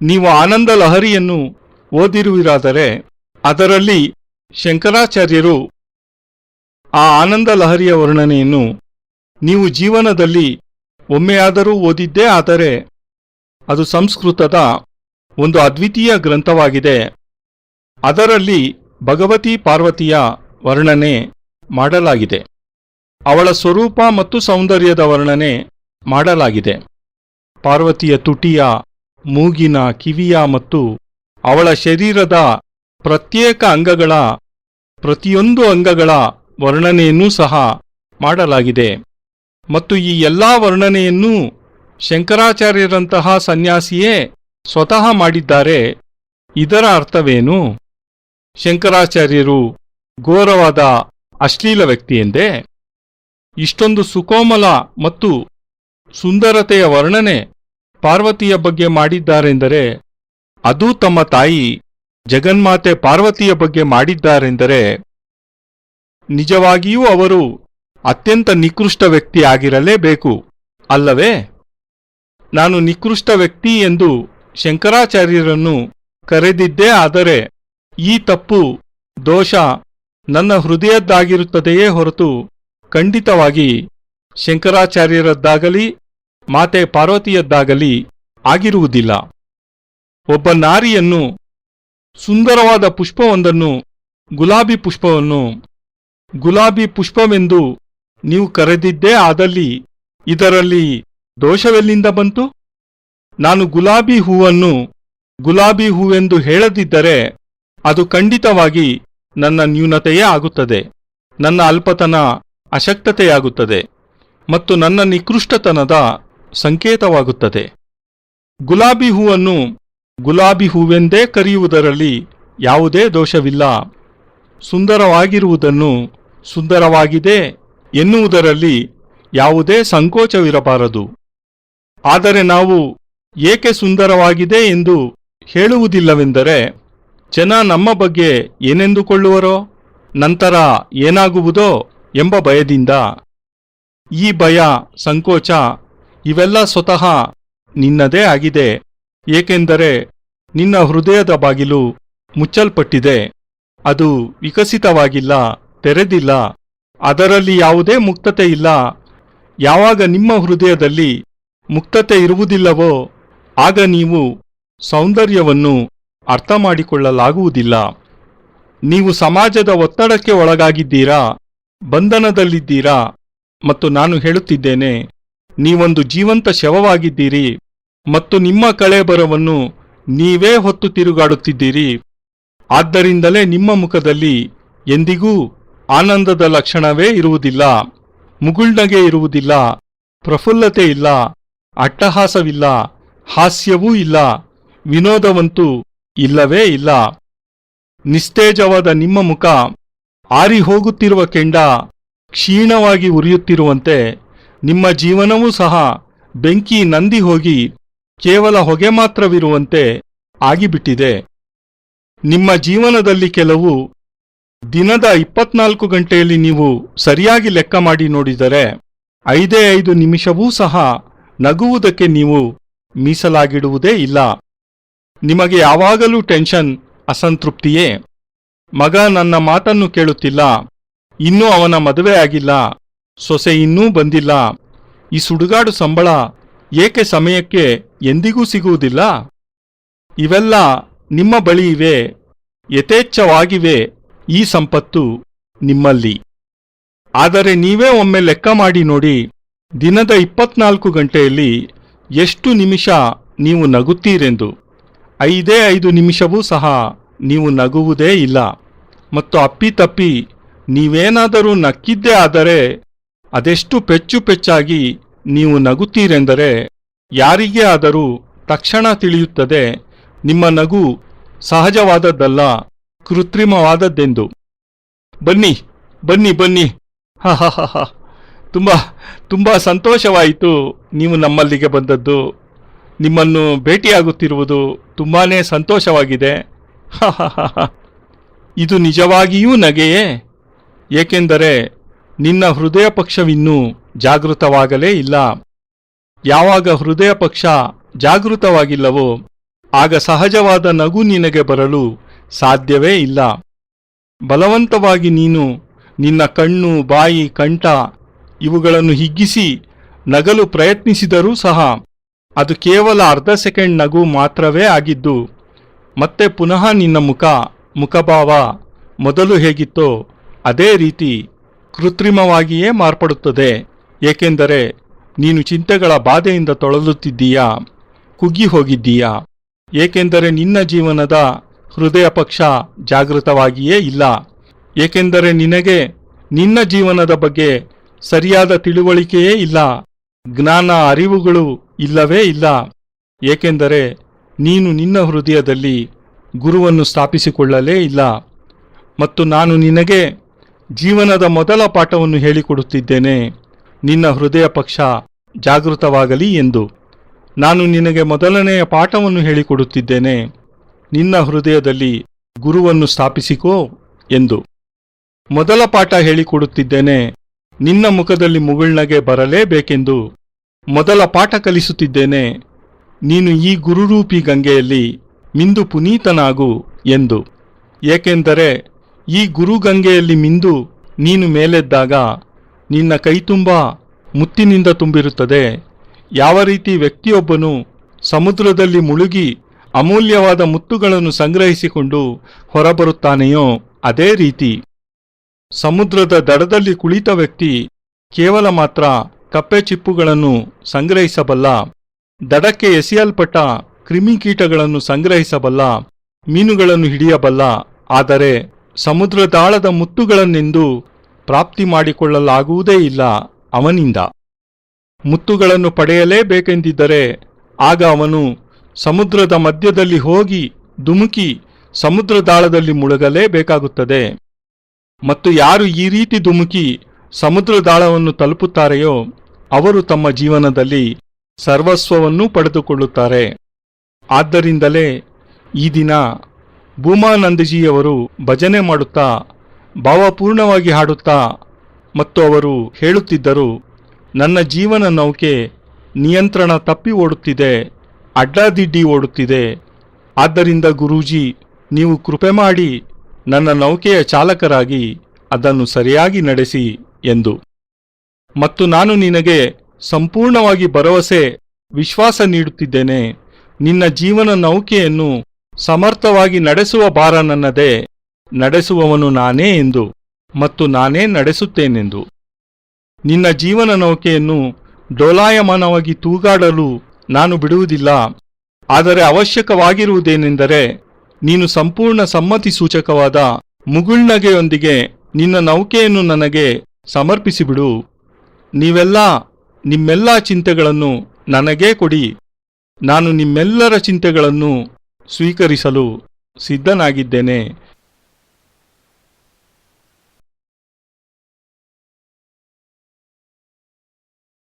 ನೀವು ಆನಂದ ಲಹರಿಯನ್ನು ಓದಿರುವಿರಾದರೆ ಅದರಲ್ಲಿ ಶಂಕರಾಚಾರ್ಯರು ಆ ಆನಂದ ಲಹರಿಯ ವರ್ಣನೆಯನ್ನು ನೀವು ಜೀವನದಲ್ಲಿ ಒಮ್ಮೆಯಾದರೂ ಓದಿದ್ದೇ ಆದರೆ ಅದು ಸಂಸ್ಕೃತದ ಒಂದು ಅದ್ವಿತೀಯ ಗ್ರಂಥವಾಗಿದೆ. ಅದರಲ್ಲಿ ಭಗವತಿ ಪಾರ್ವತಿಯ ವರ್ಣನೆ ಮಾಡಲಾಗಿದೆ. ಅವಳ ಸ್ವರೂಪ ಮತ್ತು ಸೌಂದರ್ಯದ ವರ್ಣನೆ ಮಾಡಲಾಗಿದೆ. ಪಾರ್ವತಿಯ ತುಟಿಯ, ಮೂಗಿನ, ಕಿವಿಯ ಮತ್ತು ಅವಳ ಶರೀರದ ಪ್ರತ್ಯೇಕ ಅಂಗಗಳ ಪ್ರತಿಯೊಂದು ಅಂಗಗಳ ವರ್ಣನೆಯನ್ನೂ ಸಹ ಮಾಡಲಾಗಿದೆ. ಮತ್ತು ಈ ಎಲ್ಲ ವರ್ಣನೆಯನ್ನೂ ಶಂಕರಾಚಾರ್ಯರಂತಹ ಸನ್ಯಾಸಿಯೇ ಸ್ವತಃ ಮಾಡಿದ್ದಾರೆ. ಇದರ ಅರ್ಥವೇನು? ಶಂಕರಾಚಾರ್ಯರು ಘೋರವಾದ ಅಶ್ಲೀಲ ವ್ಯಕ್ತಿಯೆಂದೇ? ಇಷ್ಟೊಂದು ಸುಕೋಮಲ ಮತ್ತು ಸುಂದರತೆಯ ವರ್ಣನೆ ಪಾರ್ವತಿಯ ಬಗ್ಗೆ ಮಾಡಿದ್ದಾರೆಂದರೆ, ಅದೂ ತಮ್ಮ ತಾಯಿ ಜಗನ್ಮಾತೆ ಪಾರ್ವತಿಯ ಬಗ್ಗೆ ಮಾಡಿದ್ದಾರೆಂದರೆ ನಿಜವಾಗಿಯೂ ಅವರು ಅತ್ಯಂತ ನಿಕೃಷ್ಟ ವ್ಯಕ್ತಿ ಆಗಿರಲೇಬೇಕು, ಅಲ್ಲವೇ? ನಾನು ನಿಕೃಷ್ಟ ವ್ಯಕ್ತಿ ಎಂದು ಶಂಕರಾಚಾರ್ಯರನ್ನು ಕರೆದಿದ್ದೇ ಆದರೆ ಈ ತಪ್ಪು, ದೋಷ ನನ್ನ ಹೃದಯದ್ದಾಗಿರುತ್ತದೆಯೇ ಹೊರತು ಖಂಡಿತವಾಗಿ ಶಂಕರಾಚಾರ್ಯರದ್ದಾಗಲಿ ಮಾತೆ ಪಾರ್ವತಿಯದ್ದಾಗಲಿ ಆಗಿರುವುದಿಲ್ಲ. ಒಬ್ಬ ನಾರಿಯನ್ನು, ಸುಂದರವಾದ ಪುಷ್ಪವೊಂದನ್ನು, ಗುಲಾಬಿ ಪುಷ್ಪವೆಂದು ನೀವು ಕರೆದಿದ್ದೇ ಆದಲ್ಲಿ ಇದರಲ್ಲಿ ದೋಷವೆಲ್ಲಿಂದ ಬಂತು? ನಾನು ಗುಲಾಬಿ ಹೂವನ್ನು ಗುಲಾಬಿ ಹೂವೆಂದು ಹೇಳದಿದ್ದರೆ ಅದು ಖಂಡಿತವಾಗಿ ನನ್ನ ನ್ಯೂನತೆಯೇ ಆಗುತ್ತದೆ, ನನ್ನ ಅಲ್ಪತನ, ಅಶಕ್ತತೆಯಾಗುತ್ತದೆ ಮತ್ತು ನನ್ನ ನಿಕೃಷ್ಟತನದ ಸಂಕೇತವಾಗುತ್ತದೆ. ಗುಲಾಬಿ ಹೂವನ್ನು ಗುಲಾಬಿ ಹೂವೆಂದೇ ಕರೆಯುವುದರಲ್ಲಿ ಯಾವುದೇ ದೋಷವಿಲ್ಲ. ಸುಂದರವಾಗಿರುವುದನ್ನು ಸುಂದರವಾಗಿದೆ ಎನ್ನುವುದರಲ್ಲಿ ಯಾವುದೇ ಸಂಕೋಚವಿರಬಾರದು. ಆದರೆ ನಾವು ಏಕೆ ಸುಂದರವಾಗಿದೆ ಎಂದು ಹೇಳುವುದಿಲ್ಲವೆಂದರೆ, ಜನ ನಮ್ಮ ಬಗ್ಗೆ ಏನೆಂದುಕೊಳ್ಳುವರೋ, ನಂತರ ಏನಾಗುವುದೋ ಎಂಬ ಭಯದಿಂದ. ಈ ಭಯ, ಸಂಕೋಚ ಇವೆಲ್ಲ ಸ್ವತಃ ನಿನ್ನದೇ ಆಗಿದೆ. ಏಕೆಂದರೆ ನಿನ್ನ ಹೃದಯದ ಬಾಗಿಲು ಮುಚ್ಚಲ್ಪಟ್ಟಿದೆ. ಅದು ವಿಕಸಿತವಾಗಿಲ್ಲ, ತೆರೆದಿಲ್ಲ. ಅದರಲ್ಲಿ ಯಾವುದೇ ಮುಕ್ತತೆ ಇಲ್ಲ. ಯಾವಾಗ ನಿಮ್ಮ ಹೃದಯದಲ್ಲಿ ಮುಕ್ತತೆ ಇರುವುದಿಲ್ಲವೋ ಆಗ ನೀವು ಸೌಂದರ್ಯವನ್ನು ಅರ್ಥ ಮಾಡಿಕೊಳ್ಳಲಾಗುವುದಿಲ್ಲ. ನೀವು ಸಮಾಜದ ಒತ್ತಡಕ್ಕೆ ಒಳಗಾಗಿದ್ದೀರಾ, ಬಂಧನದಲ್ಲಿದ್ದೀರಾ. ಮತ್ತು ನಾನು ಹೇಳುತ್ತಿದ್ದೇನೆ, ನೀವೊಂದು ಜೀವಂತ ಶವವಾಗಿದ್ದೀರಿ ಮತ್ತು ನಿಮ್ಮ ಕಳೇಬರವನ್ನು ನೀವೇ ಹೊತ್ತು ತಿರುಗಾಡುತ್ತಿದ್ದೀರಿ. ಆದ್ದರಿಂದಲೇ ನಿಮ್ಮ ಮುಖದಲ್ಲಿ ಎಂದಿಗೂ ಆನಂದದ ಲಕ್ಷಣವೇ ಇರುವುದಿಲ್ಲ, ಮುಗುಳ್ನಗೆ ಇರುವುದಿಲ್ಲ, ಪ್ರಫುಲ್ಲತೆ ಇಲ್ಲ, ಅಟ್ಟಹಾಸವಿಲ್ಲ, ಹಾಸ್ಯವೂ ಇಲ್ಲ, ವಿನೋದವಂತೂ ಇಲ್ಲವೇ ಇಲ್ಲ. ನಿಸ್ತೇಜವಾದ ನಿಮ್ಮ ಮುಖ ಆರಿ ಹೋಗುತ್ತಿರುವ ಕೆಂಡ ಕ್ಷೀಣವಾಗಿ ಉರಿಯುತ್ತಿರುವಂತೆ ನಿಮ್ಮ ಜೀವನವೂ ಸಹ ಬೆಂಕಿ ನಂದಿ ಹೋಗಿ ಕೇವಲ ಹೊಗೆ ಮಾತ್ರವಿರುವಂತೆ ಆಗಿಬಿಟ್ಟಿದೆ. ನಿಮ್ಮ ಜೀವನದಲ್ಲಿ ಕೆಲವು ದಿನದ 24 ಗಂಟೆಯಲ್ಲಿ ನೀವು ಸರಿಯಾಗಿ ಲೆಕ್ಕ ಮಾಡಿ ನೋಡಿದರೆ 5 ನಿಮಿಷವೂ ಸಹ ನಗುವುದಕ್ಕೆ ನೀವು ಮೀಸಲಾಗಿಡುವುದೇ ಇಲ್ಲ. ನಿಮಗೆ ಯಾವಾಗಲೂ ಟೆನ್ಷನ್, ಅಸಂತೃಪ್ತಿಯೇ. ಮಗ ನನ್ನ ಮಾತನ್ನು ಕೇಳುತ್ತಿಲ್ಲ, ಇನ್ನೂ ಅವನ ಮದುವೆ ಆಗಿಲ್ಲ, ಸೊಸೆ ಇನ್ನೂ ಬಂದಿಲ್ಲ, ಈ ಸುಡುಗಾಡು ಸಂಬಳ ಏಕೆ ಸಮಯಕ್ಕೆ ಎಂದಿಗೂ ಸಿಗುವುದಿಲ್ಲ? ಇವೆಲ್ಲ ನಿಮ್ಮ ಬಳಿ ಇವೆ, ಯಥೇಚ್ಛವಾಗಿವೆ ಈ ಸಂಪತ್ತು ನಿಮ್ಮಲ್ಲಿ. ಆದರೆ ನೀವೇ ಒಮ್ಮೆ ಲೆಕ್ಕ ಮಾಡಿ ನೋಡಿ, ದಿನದ 24 ಗಂಟೆಯಲ್ಲಿ ಎಷ್ಟು ನಿಮಿಷ ನೀವು ನಗುತ್ತೀರೆಂದು. 5 ನಿಮಿಷವೂ ಸಹ ನೀವು ನಗುವುದೇ ಇಲ್ಲ. ಮತ್ತು ಅಪ್ಪಿತಪ್ಪಿ ನೀವೇನಾದರೂ ನಕ್ಕಿದ್ದೇ ಆದರೆ ಅದೆಷ್ಟು ಪೆಚ್ಚು ಪೆಚ್ಚಾಗಿ ನೀವು ನಗುತ್ತೀರೆಂದರೆ ಯಾರಿಗೇ ಆದರೂ ತಕ್ಷಣ ತಿಳಿಯುತ್ತದೆ ನಿಮ್ಮ ನಗು ಸಹಜವಾದದ್ದಲ್ಲ, ಕೃತ್ರಿಮವಾದದ್ದೆಂದು. ಬನ್ನಿ ಬನ್ನಿ ಬನ್ನಿ, ಹ ತುಂಬ ಸಂತೋಷವಾಯಿತು ನೀವು ನಮ್ಮಲ್ಲಿಗೆ ಬಂದದ್ದು. ನಿಮ್ಮನ್ನು ಭೇಟಿಯಾಗುತ್ತಿರುವುದು ತುಂಬಾನೇ ಸಂತೋಷವಾಗಿದೆ. ಇದು ನಿಜವಾಗಿಯೂ ನಗೆಯೇ? ಏಕೆಂದರೆ ನಿನ್ನ ಹೃದಯ ಪಕ್ಷವಿನ್ನೂ ಜಾಗೃತವಾಗಲೇ ಇಲ್ಲ. ಯಾವಾಗ ಹೃದಯ ಪಕ್ಷ ಜಾಗೃತವಾಗಿಲ್ಲವೋ ಆಗ ಸಹಜವಾದ ನಗು ನಿನಗೆ ಬರಲು ಸಾಧ್ಯವೇ ಇಲ್ಲ. ಬಲವಂತವಾಗಿ ನೀನು ನಿನ್ನ ಕಣ್ಣು, ಬಾಯಿ, ಕಂಠ ಇವುಗಳನ್ನು ಹಿಗ್ಗಿಸಿ ನಗಲು ಪ್ರಯತ್ನಿಸಿದರೂ ಸಹ ಅದು ಕೇವಲ ಅರ್ಧ ಸೆಕೆಂಡ್ ನಗು ಮಾತ್ರವೇ ಆಗಿದ್ದು ಮತ್ತೆ ಪುನಃ ನಿನ್ನ ಮುಖಭಾವ ಮೊದಲು ಹೇಗಿತ್ತೋ ಅದೇ ರೀತಿ ಕೃತ್ರಿಮವಾಗಿಯೇ ಮಾರ್ಪಡುತ್ತದೆ. ಏಕೆಂದರೆ ನೀನು ಚಿಂತೆಗಳ ಬಾಧೆಯಿಂದ ತೊಳಲುತ್ತಿದ್ದೀಯಾ, ಕುಗ್ಗಿ ಹೋಗಿದ್ದೀಯಾ. ಏಕೆಂದರೆ ನಿನ್ನ ಜೀವನದ ಹೃದಯ ಪಕ್ಷ ಜಾಗೃತವಾಗಿಯೇ ಇಲ್ಲ. ಏಕೆಂದರೆ ನಿನಗೆ ನಿನ್ನ ಜೀವನದ ಬಗ್ಗೆ ಸರಿಯಾದ ತಿಳುವಳಿಕೆಯೇ ಇಲ್ಲ, ಜ್ಞಾನ ಅರಿವುಗಳು ಇಲ್ಲವೇ ಇಲ್ಲ. ಏಕೆಂದರೆ ನೀನು ನಿನ್ನ ಹೃದಯದಲ್ಲಿ ಗುರುವನ್ನು ಸ್ಥಾಪಿಸಿಕೊಳ್ಳಲೇ ಇಲ್ಲ. ಮತ್ತು ನಾನು ನಿನಗೆ ಜೀವನದ ಮೊದಲ ಪಾಠವನ್ನು ಹೇಳಿಕೊಡುತ್ತಿದ್ದೇನೆ, ನಿನ್ನ ಹೃದಯ ಪಕ್ಷ ಜಾಗೃತವಾಗಲಿ ಎಂದು. ನಾನು ನಿನಗೆ ಮೊದಲನೆಯ ಪಾಠವನ್ನು ಹೇಳಿಕೊಡುತ್ತಿದ್ದೇನೆ, ನಿನ್ನ ಹೃದಯದಲ್ಲಿ ಗುರುವನ್ನು ಸ್ಥಾಪಿಸಿಕೋ ಎಂದು. ಮೊದಲ ಪಾಠ ಹೇಳಿಕೊಡುತ್ತಿದ್ದೇನೆ, ನಿನ್ನ ಮುಖದಲ್ಲಿ ಮುಗುಳ್ನಗೆ ಬರಲೇಬೇಕೆಂದು. ಮೊದಲ ಪಾಠ ಕಲಿಸುತ್ತಿದ್ದೇನೆ, ನೀನು ಈ ಗುರುರೂಪಿ ಗಂಗೆಯಲ್ಲಿ ಮಿಂದು ಪುನೀತನಾಗು ಎಂದು. ಏಕೆಂದರೆ ಈ ಗುರುಗಂಗೆಯಲ್ಲಿ ಮಿಂದು ನೀನು ಮೇಲೆದ್ದಾಗ ನಿನ್ನ ಕೈತುಂಬ ಮುತ್ತಿನಿಂದ ತುಂಬಿರುತ್ತದೆ. ಯಾವ ರೀತಿ ವ್ಯಕ್ತಿಯೊಬ್ಬನು ಸಮುದ್ರದಲ್ಲಿ ಮುಳುಗಿ ಅಮೂಲ್ಯವಾದ ಮುತ್ತುಗಳನ್ನು ಸಂಗ್ರಹಿಸಿಕೊಂಡು ಹೊರಬರುತ್ತಾನೆಯೋ ಅದೇ ರೀತಿ ಸಮುದ್ರದ ದಡದಲ್ಲಿ ಕುಳಿತ ವ್ಯಕ್ತಿ ಕೇವಲ ಮಾತ್ರ ಕಪ್ಪೆ ಚಿಪ್ಪುಗಳನ್ನು ಸಂಗ್ರಹಿಸಬಲ್ಲ, ದಡಕ್ಕೆ ಎಸೆಯಲ್ಪಟ್ಟ ಕ್ರಿಮಿಕೀಟಗಳನ್ನು ಸಂಗ್ರಹಿಸಬಲ್ಲ, ಮೀನುಗಳನ್ನು ಹಿಡಿಯಬಲ್ಲ. ಆದರೆ ಸಮುದ್ರದಾಳದ ಮುತ್ತುಗಳನ್ನೆಂದು ಪ್ರಾಪ್ತಿ ಮಾಡಿಕೊಳ್ಳಲಾಗುವುದೇ ಇಲ್ಲ ಅವನಿಂದ. ಮುತ್ತುಗಳನ್ನು ಪಡೆಯಲೇಬೇಕೆಂದಿದ್ದರೆ ಆಗ ಅವನು ಸಮುದ್ರದ ಮಧ್ಯದಲ್ಲಿ ಹೋಗಿ ಧುಮುಕಿ ಸಮುದ್ರದಾಳದಲ್ಲಿ ಮುಳುಗಲೇಬೇಕಾಗುತ್ತದೆ. ಮತ್ತು ಯಾರು ಈ ರೀತಿ ಧುಮುಕಿ ಸಮುದ್ರದಾಳವನ್ನು ತಲುಪುತ್ತಾರೆಯೋ ಅವರು ತಮ್ಮ ಜೀವನದಲ್ಲಿ ಸರ್ವಸ್ವವನ್ನೂ ಪಡೆದುಕೊಳ್ಳುತ್ತಾರೆ. ಆದ್ದರಿಂದಲೇ ಈ ದಿನ ಭೂಮಾನಂದಜಿಯವರು ಭಜನೆ ಮಾಡುತ್ತಾ ಭಾವಪೂರ್ಣವಾಗಿ ಹಾಡುತ್ತಾ ಮತ್ತು ಅವರು ಹೇಳುತ್ತಿದ್ದರು, ನನ್ನ ಜೀವನ ನೌಕೆ ನಿಯಂತ್ರಣ ತಪ್ಪಿ ಓಡುತ್ತಿದೆ, ಅಡ್ಡಾದಿಡ್ಡಿ ಓಡುತ್ತಿದೆ. ಆದ್ದರಿಂದ ಗುರೂಜಿ, ನೀವು ಕೃಪೆ ಮಾಡಿ ನನ್ನ ನೌಕೆಯ ಚಾಲಕರಾಗಿ ಅದನ್ನು ಸರಿಯಾಗಿ ನಡೆಸಿ ಎಂದು. ಮತ್ತು ನಾನು ನಿನಗೆ ಸಂಪೂರ್ಣವಾಗಿ ಭರವಸೆ, ವಿಶ್ವಾಸ ನೀಡುತ್ತಿದ್ದೇನೆ, ನಿನ್ನ ಜೀವನ ನೌಕೆಯನ್ನು ಸಮರ್ಥವಾಗಿ ನಡೆಸುವ ಭಾರ ನನ್ನದೇ, ನಡೆಸುವವನು ನಾನೇ ಎಂದು ಮತ್ತು ನಾನೇ ನಡೆಸುತ್ತೇನೆಂದು. ನಿನ್ನ ಜೀವನ ನೌಕೆಯನ್ನು ಡೋಲಾಯಮಾನವಾಗಿ ತೂಗಾಡಲು ನಾನು ಬಿಡುವುದಿಲ್ಲ. ಆದರೆ ಅವಶ್ಯಕವಾಗಿರುವುದೇನೆಂದರೆ ನೀನು ಸಂಪೂರ್ಣ ಸಮ್ಮತಿ ಸೂಚಕವಾದ ಮುಗುಳ್ನಗೆಯೊಂದಿಗೆ ನಿನ್ನ ನೌಕೆಯನ್ನು ನನಗೆ ಸಮರ್ಪಿಸಿಬಿಡು. ನಿಮ್ಮೆಲ್ಲ ಚಿಂತೆಗಳನ್ನು ನನಗೇ ಕೊಡಿ. ನಾನು ನಿಮ್ಮೆಲ್ಲರ ಚಿಂತೆಗಳನ್ನು ಸ್ವೀಕರಿಸಲು ಸಿದ್ಧನಾಗಿದ್ದೇನೆ